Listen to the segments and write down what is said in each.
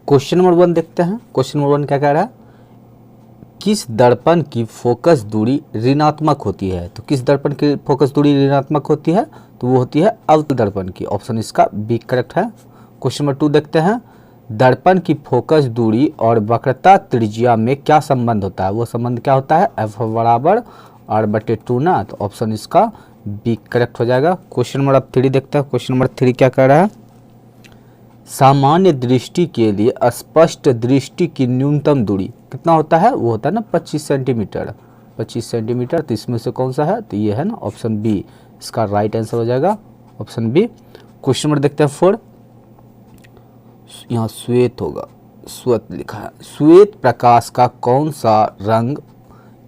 Question number 1 देखते हैं। Question number 1 क्या कह रहा है, किस दर्पण की फोकस दूरी ऋणात्मक होती है। तो किस दर्पण की फोकस दूरी ऋणात्मक होती है, तो वो होती है अवतल दर्पण की। ऑप्शन इसका बी करेक्ट है। क्वेश्चन नंबर 2 देखते हैं, दर्पण की फोकस दूरी और वक्रता त्रिज्या में क्या संबंध होता है। वो संबंध क्या होता है, एफ बराबर आर बटे 2 ना। तो ऑप्शन इसका बी करेक्ट हो जाएगा। क्वेश्चन नंबर 3 देखते हैं। क्वेश्चन नंबर 3 क्या कह रहा है, सामान्य दृष्टि के लिए स्पष्ट दृष्टि की न्यूनतम दूरी कितना होता है, वो होता है ना 25 सेंटीमीटर। 25 सेंटीमीटर, तो इसमें से कौन सा है, तो ये है ना ऑप्शन बी, इसका राइट आंसर हो जाएगा ऑप्शन बी। क्वेश्चन नंबर देखते हैं 4, यहाँ श्वेत होगा, श्वेत लिखा है। श्वेत प्रकाश का कौन सा रंग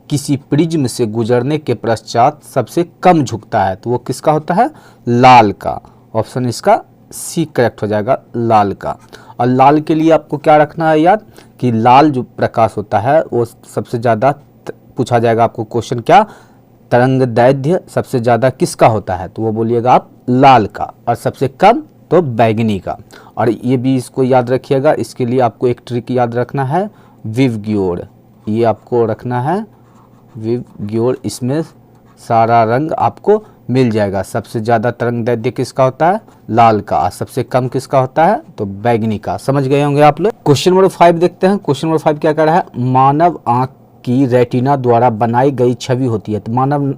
किसी प्रिज्म से गुजरने के पश्चात सबसे कम झुकता है, तो वो किसका होता है, लाल का। ऑप्शन इसका सी करेक्ट हो जाएगा, लाल का। और लाल के लिए आपको क्या रखना है याद, कि लाल जो प्रकाश होता है वो सबसे ज़्यादा पूछा जाएगा आपको क्वेश्चन, क्या तरंग दैर्ध्य सबसे ज़्यादा किसका होता है, तो वो बोलिएगा आप लाल का, और सबसे कम तो बैगनी का। और ये भी इसको याद रखिएगा, इसके लिए आपको एक ट्रिक याद रखना है, विवग्योर, ये आपको रखना है विवग्योर, इसमें सारा रंग आपको मिल जाएगा। सबसे ज़्यादा तरंग दैर्ध्य किसका होता है, लाल का, सबसे कम किसका होता है, तो बैगनी का। समझ गए होंगे आप लोग। क्वेश्चन नंबर 5 देखते हैं। क्वेश्चन नंबर 5 क्या कह रहा है, मानव आंख की रेटिना द्वारा बनाई गई छवि होती है। तो मानव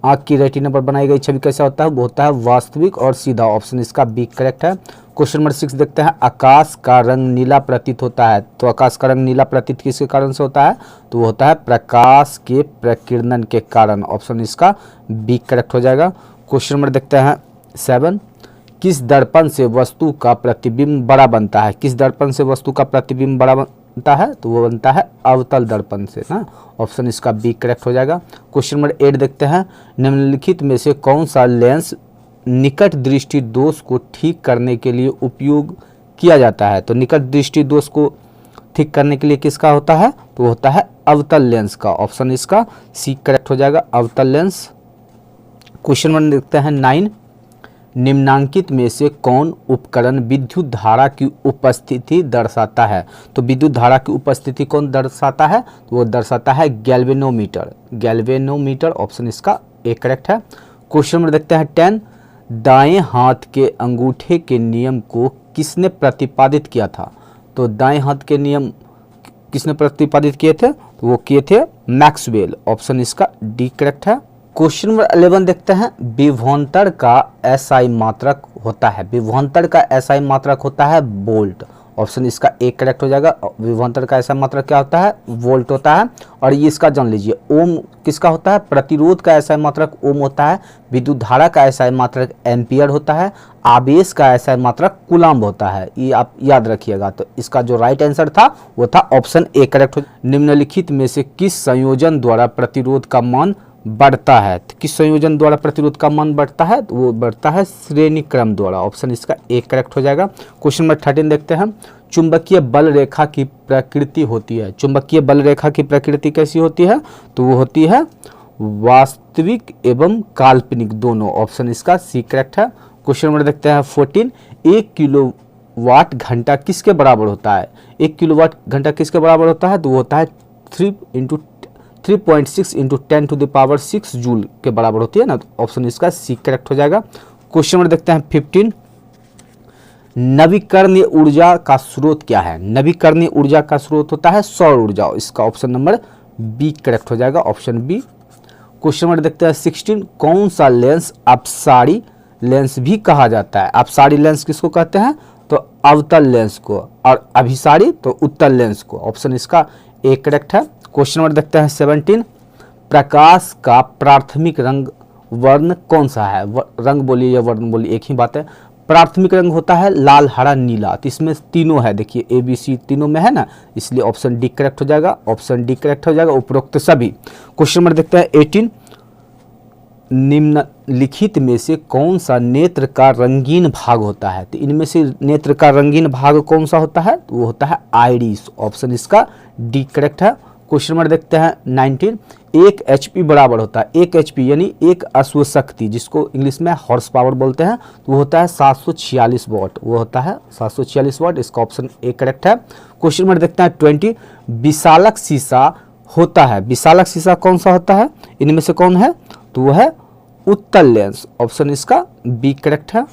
आंख की रेटिना पर बनाई गई छवि कैसा होता है, वो होता है वास्तविक और सीधा। ऑप्शन इसका बी करेक्ट है। क्वेश्चन नंबर 6 देखते हैं, आकाश का रंग नीला प्रतीत होता है। तो आकाश का रंग नीला प्रतीत किसके कारण से होता है, तो वो होता है प्रकाश के प्रकीर्णन के कारण। ऑप्शन इसका बी करेक्ट हो जाएगा। क्वेश्चन नंबर देखते हैं 7, किस दर्पण से वस्तु का प्रतिबिंब बड़ा बनता है। किस दर्पण से वस्तु का प्रतिबिंब बड़ा बनता है, तो वो बनता है अवतल दर्पण से ना। ऑप्शन इसका बी करेक्ट हो जाएगा। क्वेश्चन नंबर 8 देखते हैं, निम्नलिखित में से कौन सा लेंस निकट दृष्टि दोष को ठीक करने के लिए उपयोग किया जाता है। तो निकट दृष्टि दोष को ठीक करने के लिए किसका होता है, तो वो होता है अवतल लेंस का। ऑप्शन इसका सी करेक्ट हो जाएगा, अवतल लेंस। क्वेश्चन नंबर देखते हैं 9, निम्नांकित में से कौन उपकरण विद्युत धारा की उपस्थिति दर्शाता है। तो विद्युत धारा की उपस्थिति कौन दर्शाता है, तो वो दर्शाता है गैल्वेनोमीटर। गैल्वेनोमीटर, ऑप्शन इसका ए करेक्ट है। क्वेश्चन नंबर देखते हैं 10, दाएं हाथ के अंगूठे के नियम को किसने प्रतिपादित किया था। तो दाएं हाथ के नियम किसने प्रतिपादित किए थे, तो वो किए थे मैक्सवेल। ऑप्शन इसका डी करेक्ट है। क्वेश्चन नंबर 11 देखते हैं, विभवांतर का एसआई मात्रक होता है। विभवांतर का एसआई मात्रक होता है वोल्ट। ऑप्शन इसका ए करेक्ट हो जाएगा। विभवांतर का एसआई मात्रक क्या होता है, वोल्ट होता है। और ये इसका जान लीजिए, ओम किसका होता है, प्रतिरोध का एसआई मात्रक ओम होता है। विद्युत धारा का एसआई मात्रक एम्पियर होता है। आवेश का एसआई मात्रक कूलम्ब होता है। ये आप याद रखिएगा। तो इसका जो राइट आंसर था वो था ऑप्शन ए करेक्ट हो। निम्नलिखित में से किस संयोजन द्वारा प्रतिरोध का मान बढ़ता है। तो किस संयोजन द्वारा प्रतिरोध का मान बढ़ता है, तो वो बढ़ता है श्रेणी क्रम द्वारा। ऑप्शन इसका ए करेक्ट हो जाएगा। क्वेश्चन नंबर 13 देखते हैं, चुंबकीय बल रेखा की प्रकृति होती है। चुंबकीय बल रेखा की प्रकृति कैसी होती है, तो वो होती है वास्तविक एवं काल्पनिक दोनों। ऑप्शन इसका सी करेक्ट है। क्वेश्चन नंबर देखते हैं 14, 1 किलोवाट घंटा किसके बराबर होता है। 1 किलोवाट घंटा किसके बराबर होता है, तो वो होता है 3.6 into 10 to the power 6 joule के बराबर होती है ना। तो ऑप्शन इसका सी करेक्ट हो जाएगा। क्वेश्चन नंबर देखते हैं 15, नवीकरणीय ऊर्जा का स्रोत क्या है। नवीकरणीय ऊर्जा का स्रोत होता है सौर ऊर्जा। इसका ऑप्शन नंबर बी करेक्ट हो जाएगा, ऑप्शन बी। क्वेश्चन नंबर देखते हैं 16, कौन सा लेंस अपसारी लेंस भी कहा जाता है। अपसारी लेंस किसको कहते हैं, तो अवतल लेंस को, और अभिसारी तो उत्तल लेंस को। ऑप्शन इसका ए करेक्ट है। क्वेश्चन नंबर देखते हैं 17, प्रकाश का प्राथमिक रंग वर्ण कौन सा है। रंग बोलिए या वर्ण बोलिए एक ही बात है। प्राथमिक रंग होता है लाल, हरा, नीला। तो इसमें तीनों है, देखिए ए बी सी तीनों में है ना, इसलिए ऑप्शन डी करेक्ट हो जाएगा। ऑप्शन डी करेक्ट हो जाएगा, उपरोक्त सभी। क्वेश्चन नंबर देखते हैं 18, निम्नलिखित में से कौन सा नेत्र का रंगीन भाग होता है। तो इनमें से नेत्र का रंगीन भाग कौन सा होता है, तो वो होता है आइरिस। ऑप्शन इसका डी करेक्ट है। क्वेश्चन नंबर देखते हैं 19। 1 HP बराबर होता है, 1 HP यानी एक अश्व शक्ति, जिसको इंग्लिश में हॉर्स पावर बोलते हैं, तो वो होता है 746 वाट, वो होता है 746 वाट। इसका ऑप्शन ए करेक्ट है। क्वेश्चन नंबर देखते हैं 20। विशालक शीशा होता है, विशालक शीशा कौन सा होता है, इनमें से कौन है, तो वो है उत्तल लेंस, ऑप्शन इसका बी करेक्ट है।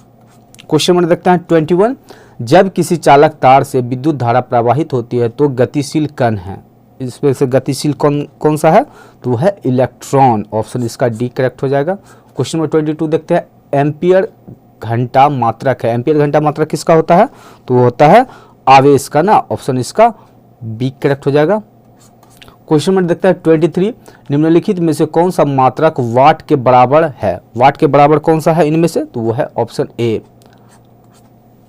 क्वेश्चन नंबर देखते हैं 21। जब किसी चालक तार से विद्युत धारा प्रवाहित होती है तो गतिशील कण है, इसमें से गतिशील कौन सा है, तो वो है इलेक्ट्रॉन, ऑप्शन इसका डी करेक्ट हो जाएगा। क्वेश्चन नंबर 22 देखते हैं। एम्पियर घंटा मात्रक है, एम्पियर घंटा मात्रक किसका होता है, तो वो होता है आवेश का ना, ऑप्शन इसका बी करेक्ट हो जाएगा। क्वेश्चन नंबर देखते हैं 23। निम्नलिखित में से कौन सा मात्रक वाट के बराबर है, वाट के बराबर कौन सा है इनमें से, तो वो है ऑप्शन ए।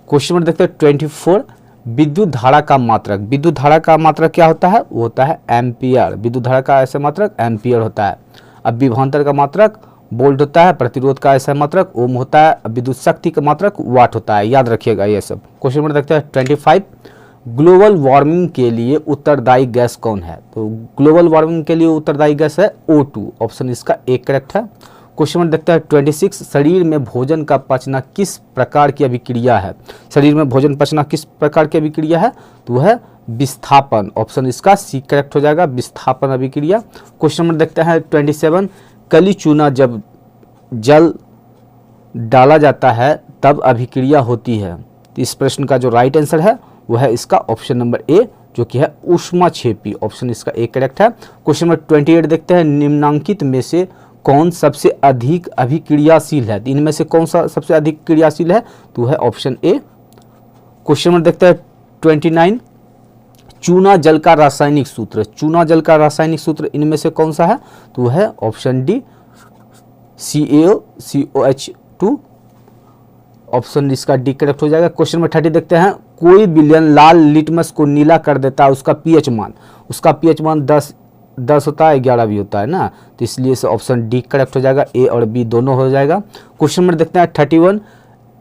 क्वेश्चन नंबर देखते हैं 24। विद्युत धारा का मात्रक, विद्युत धारा का मात्रक क्या होता है, वो होता है एम्पियर, विद्युत धारा का ऐसा मात्रक एम्पियर होता है। अब विभवांतर का मात्रक वोल्ट होता है, प्रतिरोध का ऐसा मात्रक ओम होता है, विद्युत शक्ति का मात्रक वाट होता है, याद रखिएगा ये सब। क्वेश्चन नंबर देखते हैं 25। ग्लोबल वार्मिंग के लिए उत्तरदायी गैस कौन है, तो ग्लोबल वार्मिंग के लिए उत्तरदायी गैस है O2, ऑप्शन इसका ए करेक्ट है। क्वेश्चन नंबर देखते हैं 26। शरीर में भोजन का पचना किस प्रकार की अभिक्रिया है, शरीर में भोजन पचना किस प्रकार की अभिक्रिया है, तो वह है विस्थापन, ऑप्शन इसका सी करेक्ट हो जाएगा, विस्थापन अभिक्रिया। क्वेश्चन नंबर देखते हैं 27। कली चूना जब जल डाला जाता है तब अभिक्रिया होती है, तो इस प्रश्न का जो राइट आंसर है वह है इसका ऑप्शन नंबर ए, जो कि है ऊष्माक्षेपी, ऑप्शन इसका ए करेक्ट है। क्वेश्चन नंबर 28 देखते हैं। निम्नांकित में से कौन सबसे अधिक अभिक्रियाशील है, इनमें से कौन सा सबसे अधिक क्रियाशील है, तो है ऑप्शन ए। क्वेश्चन नंबर देखते हैं 29। चूना जल का रासायनिक सूत्र, चूना जल का रासायनिक सूत्र इनमें से कौन सा है, तो है ऑप्शन डी CaCO2, ऑप्शन इसका डी करेक्ट हो जाएगा। क्वेश्चन नंबर 30 देखते हैं। कोई विलयन लाल लिटमस को नीला कर देता है, उसका पीएच मान, उसका पीएच मान 10 होता है, 11 भी होता है ना, तो इसलिए इसे ऑप्शन डी करेक्ट हो जाएगा, ए और बी दोनों हो जाएगा। क्वेश्चन नंबर देखते हैं 31।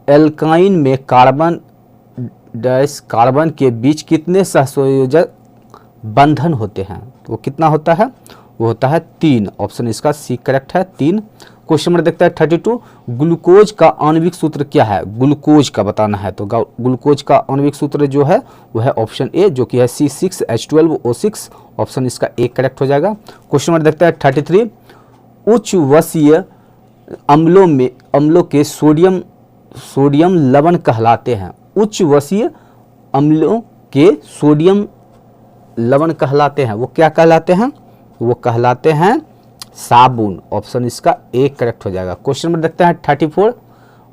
एल्काइन में कार्बन डैश कार्बन के बीच कितने सहसंयोजक बंधन होते हैं, तो वो कितना होता है, वो होता है 3, ऑप्शन इसका सी करेक्ट है 3। क्वेश्चन नंबर देखते हैं 32। ग्लूकोज का आणविक सूत्र क्या है, ग्लूकोज का बताना है, तो ग्लूकोज का आणविक सूत्र जो है वो है ऑप्शन ए, जो कि है C6H12O6, ऑप्शन इसका ए करेक्ट हो जाएगा। क्वेश्चन नंबर देखते हैं 33। उच्च वसीय अम्लों के सोडियम लवण कहलाते हैं, उच्च वसीय अम्लों के सोडियम लवण कहलाते हैं, वो क्या कहलाते हैं, वो कहलाते हैं साबुन, ऑप्शन इसका ए करेक्ट हो जाएगा। क्वेश्चन नंबर देखते हैं 34।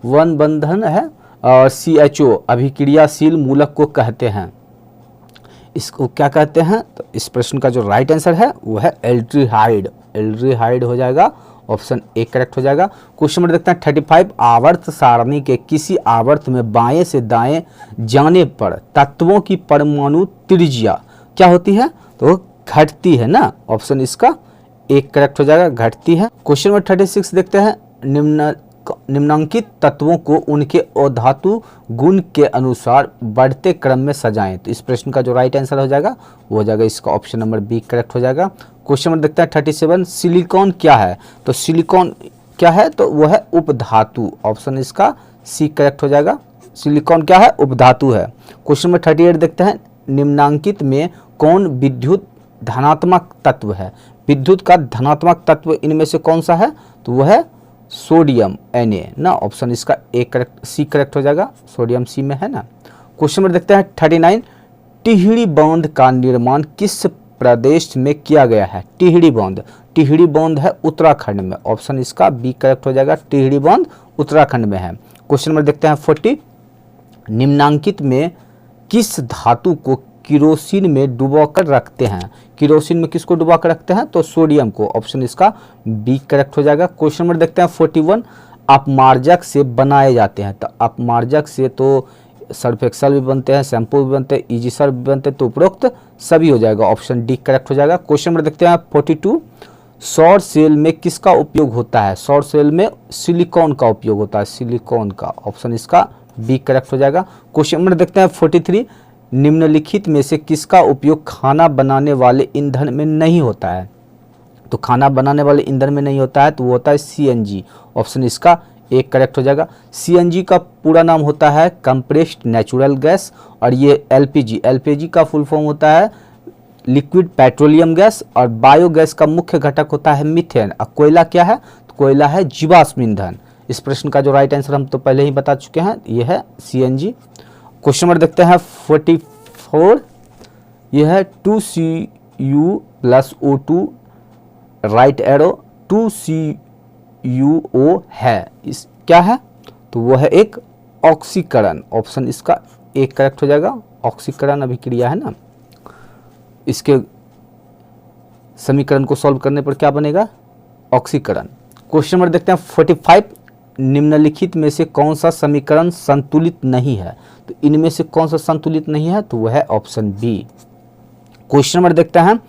वन बंधन है और CHO अभिक्रियाशील मूलक को कहते हैं, इसको क्या कहते हैं, तो इस प्रश्न का जो राइट आंसर है वो है एल्डिहाइड, एल्डिहाइड हो जाएगा, ऑप्शन ए करेक्ट हो जाएगा। क्वेश्चन नंबर देखते हैं 35। आवर्त सारणी के किसी आवर्त में बाएं से दाएं जाने पर तत्वों की परमाणु त्रिज्या क्या होती है, तो घटती है ना, ऑप्शन इसका एक करेक्ट हो जाएगा, घटती है। क्वेश्चन नंबर 36 देखते हैं। निम्नांकित तत्वों को उनके अधातु गुण के अनुसार बढ़ते क्रम में सजाएं, तो इस प्रश्न का जो राइट आंसर हो जाएगा वो हो जाएगा इसका ऑप्शन नंबर बी करेक्ट हो जाएगा। क्वेश्चन नंबर देखते हैं 37। सिलिकॉन क्या है, तो सिलिकॉन क्या है, तो वो है उपधातु, ऑप्शन इसका सी करेक्ट हो जाएगा, सिलिकॉन क्या है, उपधातु है। क्वेश्चन नंबर 38 देखते हैं। निम्नांकित में कौन विद्युत धनात्मक तत्व है, विद्युत का धनात्मक तत्व इनमें से कौन सा है, तो वह है सोडियम Na ना, ऑप्शन इसका ए करेक्ट सी करेक्ट हो जाएगा, सोडियम सी में है ना। क्वेश्चन नंबर देखते हैं 39। टिहरी बांध का निर्माण किस प्रदेश में किया गया है, टिहरी बांध है उत्तराखंड में, ऑप्शन इसका बी करेक्ट हो जाएगा, टिहरी बांध उत्तराखंड में है। क्वेश्चन नंबर देखते हैं 40। निम्नांकित में किस धातु को किरोसिन में डुबाकर रखते हैं, किरोसिन में किसको डुबाकर रखते हैं, तो सोडियम को, ऑप्शन इसका बी करेक्ट हो जाएगा। क्वेश्चन नंबर देखते हैं 41। अपमार्जक से बनाए जाते हैं, तो अपमार्जक से तो सर्फ एक्सेल भी बनते हैं, शैम्पू भी बनते हैं, इजी सर्फ भी बनते हैं, तो उपरोक्त सभी हो जाएगा, ऑप्शन डी करेक्ट हो जाएगा। क्वेश्चन नंबर देखते हैं 42। सौर सेल में किसका उपयोग होता है, सौर सेल में सिलिकॉन का उपयोग होता है, सिलिकॉन का, ऑप्शन इसका बी करेक्ट हो जाएगा। क्वेश्चन नंबर देखते हैं 43। निम्नलिखित में से किसका उपयोग खाना बनाने वाले ईंधन में नहीं होता है? तो खाना बनाने वाले ईंधन में नहीं होता है तो वो होता है सीएनजी। ऑप्शन इसका एक करेक्ट हो जाएगा। सीएनजी का पूरा नाम होता है कंप्रेस्ड नेचुरल गैस, और ये एलपीजी का फुल फॉर्म होता है लिक्विड पेट्रोलियम गैस, और बायोगैस का मुख्य घटक होता है मीथेन। और कोयला क्या है? तो कोयला है जीवाश्म ईंधन। इस प्रश्न का जो राइट आंसर हम तो पहले ही बता चुके हैं, ये है सीएनजी। क्वेश्चन नंबर देखते हैं 44। यह है 2Cu + O2 right arrow 2CuO है, इस क्या है? तो वो है एक ऑक्सीकरण। ऑप्शन इसका एक करेक्ट हो जाएगा। ऑक्सीकरण अभिक्रिया है ना, इसके समीकरण को सॉल्व करने पर क्या बनेगा? ऑक्सीकरण। क्वेश्चन नंबर देखते हैं 45। निम्नलिखित में से कौन सा समीकरण संतुलित नहीं है? तो इनमें से कौन सा संतुलित नहीं है? तो वह है ऑप्शन बी। क्वेश्चन नंबर देखते हैं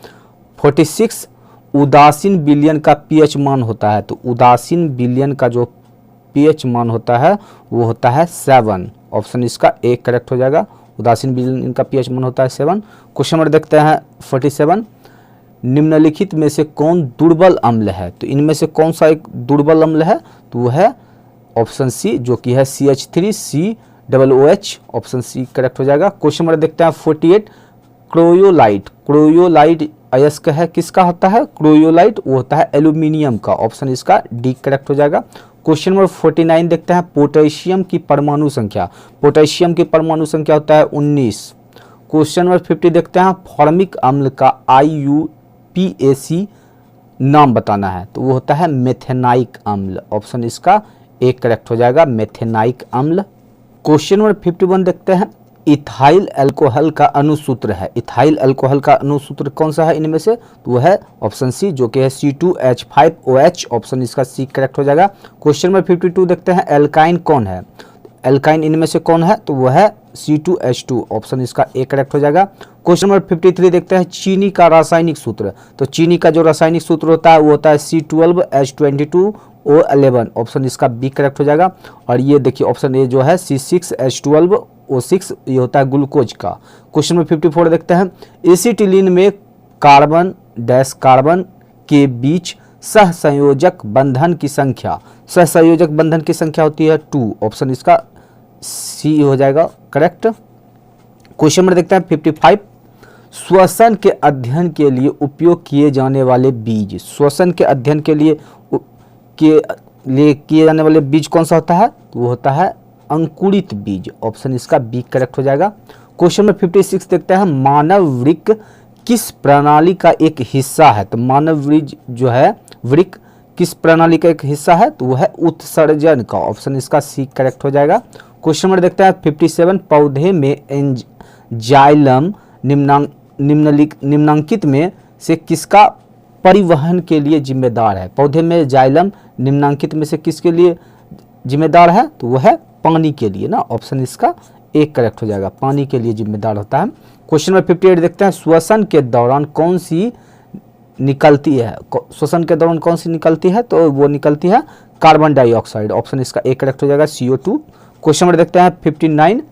46। उदासीन विलयन का पीएच मान होता है? तो उदासीन विलयन का जो पीएच मान होता है वो होता है 7। ऑप्शन इसका एक करेक्ट हो जाएगा। उदासीन विलयन का पीएच मान होता है 7। क्वेश्चन नंबर देखते हैं 47। निम्नलिखित में से कौन दुर्बल अम्ल है? तो इनमें से कौन सा एक दुर्बल अम्ल है? तो वो है ऑप्शन सी, जो कि है CH3COOH। ऑप्शन सी करेक्ट हो जाएगा। क्वेश्चन नंबर देखते हैं 48। क्रोयोलाइट अयस्क है, किसका होता है? क्रोयोलाइट वो होता है एल्यूमिनियम का। ऑप्शन इसका डी करेक्ट हो जाएगा। क्वेश्चन नंबर 49 देखते हैं पोटेशियम की परमाणु संख्या। पोटेशियम की परमाणु संख्या होता है 19। क्वेश्चन नंबर 50 देखते हैं फॉर्मिक अम्ल का IUPAC नाम बताना है। तो वो होता है मेथेनाइक अम्ल। ऑप्शन इसका एक करेक्ट हो जाएगा, मेथेनाइक अम्ल। क्वेश्चन नंबर 51 देखते हैं इथाइल अल्कोहल का अणुसूत्र है। इथाइल अल्कोहल का अणुसूत्र कौन सा है इनमें से? तो वो है ऑप्शन सी, जो कि है C2H5OH। ऑप्शन इसका सी करेक्ट हो जाएगा। क्वेश्चन नंबर 52 देखते हैं एल्काइन कौन है? एल्काइन इनमें से कौन है? तो वो है C2H2। ऑप्शन इसका एक करेक्ट हो जाएगा। क्वेश्चन नंबर 53 देखते हैं चीनी का रासायनिक सूत्र। तो चीनी का जो रासायनिक सूत्र होता है वो होता है C12H22O11। ऑप्शन इसका बी करेक्ट हो जाएगा। और ये देखिए ऑप्शन ए जो है C6H12O6, ये होता है ग्लूकोज का। क्वेश्चन नंबर 54 देखते हैं एसिटिलीन में कार्बन डैश कार्बन के बीच सहसंयोजक बंधन की संख्या। सहसंयोजक बंधन की संख्या होती है 2। ऑप्शन इसका सी हो जाएगा करेक्ट। क्वेश्चन नंबर देखते हैं 55। श्वसन के अध्ययन के लिए उपयोग किए जाने वाले बीज। श्वसन के अध्ययन के लिए किए जाने वाले बीज कौन सा होता है? तो वो होता है अंकुरित बीज। ऑप्शन इसका बी करेक्ट हो जाएगा। क्वेश्चन नंबर 56 देखते हैं मानव वृक्क किस प्रणाली का एक हिस्सा है? तो मानव जो है वृक्क किस प्रणाली का एक हिस्सा है? तो वो है उत्सर्जन का। ऑप्शन इसका सी करेक्ट हो जाएगा। क्वेश्चन नंबर देखते हैं 57। पौधे में जाइलम निम्नलिखित में से किसका परिवहन के लिए जिम्मेदार है? पौधे में जाइलम निम्नलिखित में से किसके लिए जिम्मेदार है? तो वो है पानी के लिए ना। ऑप्शन इसका एक करेक्ट हो जाएगा, पानी के लिए जिम्मेदार होता है। क्वेश्चन नंबर 58 देखते हैं श्वसन के दौरान कौन सी निकलती है? श्वसन के दौरान कौन सी निकलती है? तो वो निकलती है कार्बन डाइऑक्साइड। ऑप्शन इसका एक करेक्ट हो जाएगा, CO2। क्वेश्चन नंबर देखते हैं 59।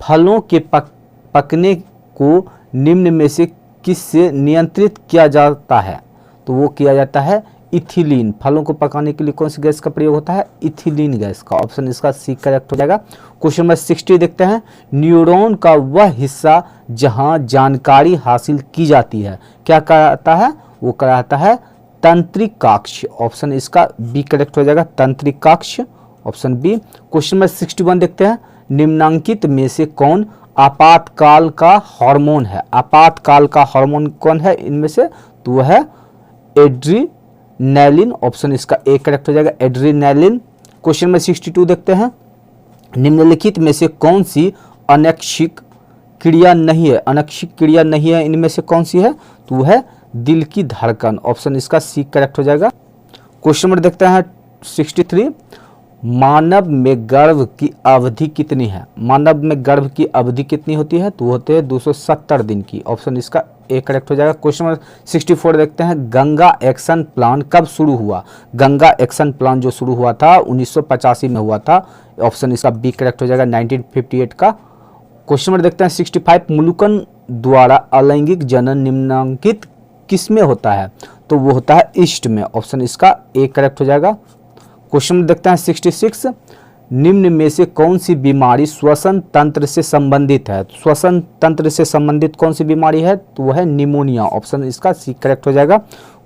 फलों के पकने को निम्न में से किससे नियंत्रित किया जाता है? तो वो किया जाता है इथिलीन। फलों को पकाने के लिए कौन सी गैस का प्रयोग होता है? इथिलीन गैस का। ऑप्शन इसका सी करेक्ट हो जाएगा। क्वेश्चन नंबर 60 देखते हैं न्यूरॉन का वह हिस्सा जहां जानकारी हासिल की जाती है क्या कहता है? वो कहता है तंत्रिकाक्ष। ऑप्शन इसका बी करेक्ट हो जाएगा, तंत्रिकाक्ष। Option B. क्वेश्चन नंबर 61 देखते हैं निम्नांकित में से कौन आपातकाल का हार्मोन है? आपातकाल का हार्मोन कौन है इनमें से? तो वह है एड्रीनैलिन। ऑप्शन इसका एक करेक्ट हो जाएगा, एड्रीनैलिन। क्वेश्चन नंबर 62 देखते हैं निम्नलिखित में से कौन सी अनैच्छिक क्रिया नहीं है? अनैच्छिक क्रिया नहीं है इनमें से कौन सी है? तो वह है दिल की धड़कन। ऑप्शन इसका सी करेक्ट हो जाएगा। क्वेश्चन नंबर देखते हैं 63। मानव में गर्भ की अवधि कितनी है? मानव में गर्भ की अवधि कितनी होती है? तो होते हैं 270 दिन की। ऑप्शन इसका एक करेक्ट हो जाएगा। क्वेश्चन नंबर 64 देखते हैं गंगा एक्शन प्लान कब शुरू हुआ? गंगा एक्शन प्लान जो शुरू हुआ था 1985 में हुआ था। ऑप्शन इसका बी करेक्ट हो जाएगा, 1958 का क्वेश्चन नंबर देखते हैं 65, मुलुकन द्वारा अलैंगिक जनन निम्नलिखित किसमें होता है? तो वो होता है ईस्ट में। ऑप्शन इसका ए करेक्ट हो जाएगा। क्वेश्चन नंबर देखते हैं 66, निम्न में से कौन सी बीमारी श्वसन तंत्र से संबंधित है? श्वसन तंत्र से संबंधित कौन सी बीमारी है? तो वह है निमोनिया। ऑप्शन इसका सी करेक्ट हो जाएगा।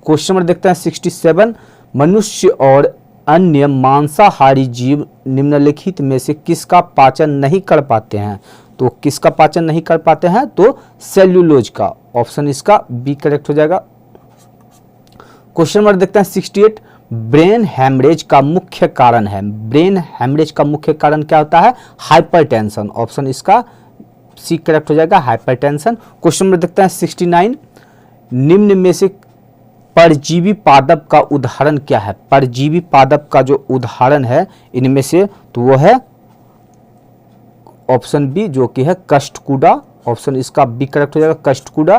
क्वेश्चन नंबर देखते हैं 67, मनुष्य और अन्य मांसाहारी जीव निम्नलिखित में से किसका पाचन नहीं कर पाते हैं? तो किसका पाचन नहीं कर पाते हैं? तो सेल्यूलोज का। ऑप्शन इसका बी करेक्ट हो जाएगा। क्वेश्चन नंबर देखते हैं 68, ब्रेन हैमरेज का मुख्य कारण है। ब्रेन हैमरेज का मुख्य कारण क्या होता है? हाइपरटेंशन। ऑप्शन इसका सी करेक्ट हो जाएगा, हाइपरटेंशन। क्वेश्चन नंबर देखते हैं 69, निम्न में से परजीवी पादप का उदाहरण क्या है? परजीवी पादप का जो उदाहरण है इनमें से, तो वो है ऑप्शन बी जो कि है कष्टकुडा। ऑप्शन इसका बी करेक्ट हो जाएगा, कष्टकुडा।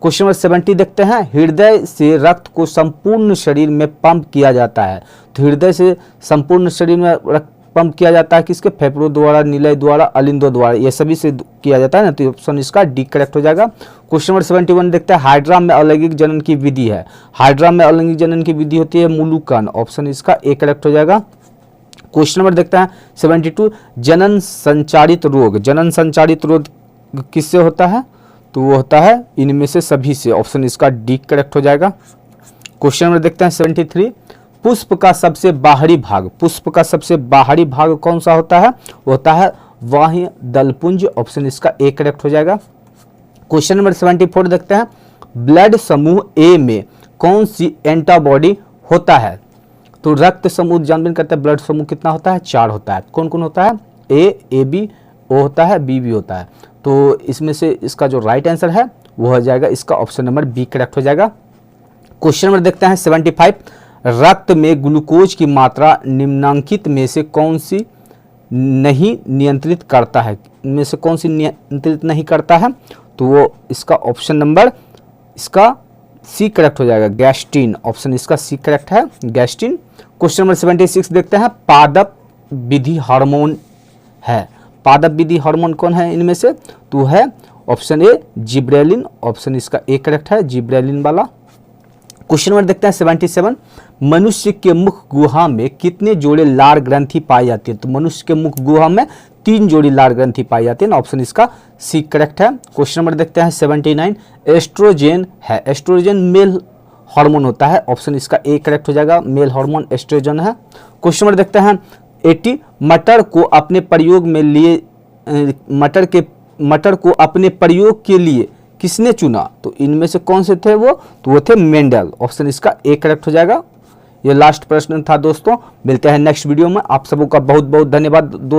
क्वेश्चन नंबर 70 देखते हैं, हृदय से रक्त को संपूर्ण शरीर में पंप किया जाता है। तो हृदय से संपूर्ण शरीर में रक्त पंप किया जाता है किसके? फेफड़ों द्वारा, निलय द्वारा, अलिंदों द्वारा, ये सभी से किया जाता है ना। तो ऑप्शन इसका डी करेक्ट हो जाएगा। क्वेश्चन नंबर 71 देखते हैं, हाइड्रा में अलैंगिक जनन की विधि है। हाइड्रा में अलैंगिक जनन की विधि होती है मुलुकन। ऑप्शन इसका ए करेक्ट हो जाएगा। क्वेश्चन नंबर देखते हैं 72, जनन संचारित रोग। जनन संचारित रोग किससे होता है? तो वो होता है इनमें से सभी से। ऑप्शन इसका डी करेक्ट हो जाएगा। क्वेश्चन नंबर देखते हैं 73, पुष्प का सबसे बाहरी भाग। पुष्प का सबसे बाहरी भाग कौन सा होता है? वो होता है बाह्य दलपुंज। ऑप्शन इसका ए करेक्ट हो जाएगा। क्वेश्चन नंबर 74 देखते हैं, ब्लड समूह ए में कौन सी एंटीबॉडी होता है? तो रक्त समूह जानबीन करते हैं, ब्लड समूह कितना होता है? 4 होता है। कौन कौन होता है? ए बी, ओ होता है, बी भी होता है। तो इसमें से इसका जो राइट आंसर है वो हो जाएगा इसका ऑप्शन नंबर बी करेक्ट हो जाएगा। क्वेश्चन नंबर देखते हैं 75, रक्त में ग्लूकोज की मात्रा निम्नलिखित में से कौन सी नहीं नियंत्रित करता है? इनमें से कौन सी नियंत्रित नहीं करता है? तो वो इसका ऑप्शन नंबर इसका सी करेक्ट हो जाएगा, गैस्ट्रिन। ऑप्शन इसका सी करेक्ट है, गैस्ट्रिन। क्वेश्चन नंबर 76 देखते हैं, पादप विधि हार्मोन है। पादप विधि हार्मोन कौन है इनमें से? तो है ऑप्शन ए जिब्रेलिन। ऑप्शन इसका ए करेक्ट है, जिब्रेलिन वाला। क्वेश्चन नंबर देखते हैं 77, मनुष्य के मुख गुहा में कितने जोड़े लार ग्रंथि पाई जाती है? तो मनुष्य के मुख गुहा में 3 जोड़ी लार ग्रंथि पाई जाती है ना। ऑप्शन इसका सी करेक्ट है। क्वेश्चन नंबर देखते हैं 79, एस्ट्रोजन है। एस्ट्रोजन मेल हार्मोन होता है। ऑप्शन इसका ए करेक्ट हो जाएगा, मेल हार्मोन एस्ट्रोजन है। क्वेश्चन नंबर देखते हैं 80, मटर को अपने प्रयोग में लिए मटर को अपने प्रयोग के लिए किसने चुना? तो इनमें से कौन से थे वो? तो वो थे मेंडल। ऑप्शन इसका ए करेक्ट हो जाएगा। ये लास्ट प्रश्न था दोस्तों। मिलते हैं नेक्स्ट वीडियो में। आप सबों का बहुत बहुत धन्यवाद दोस्तों।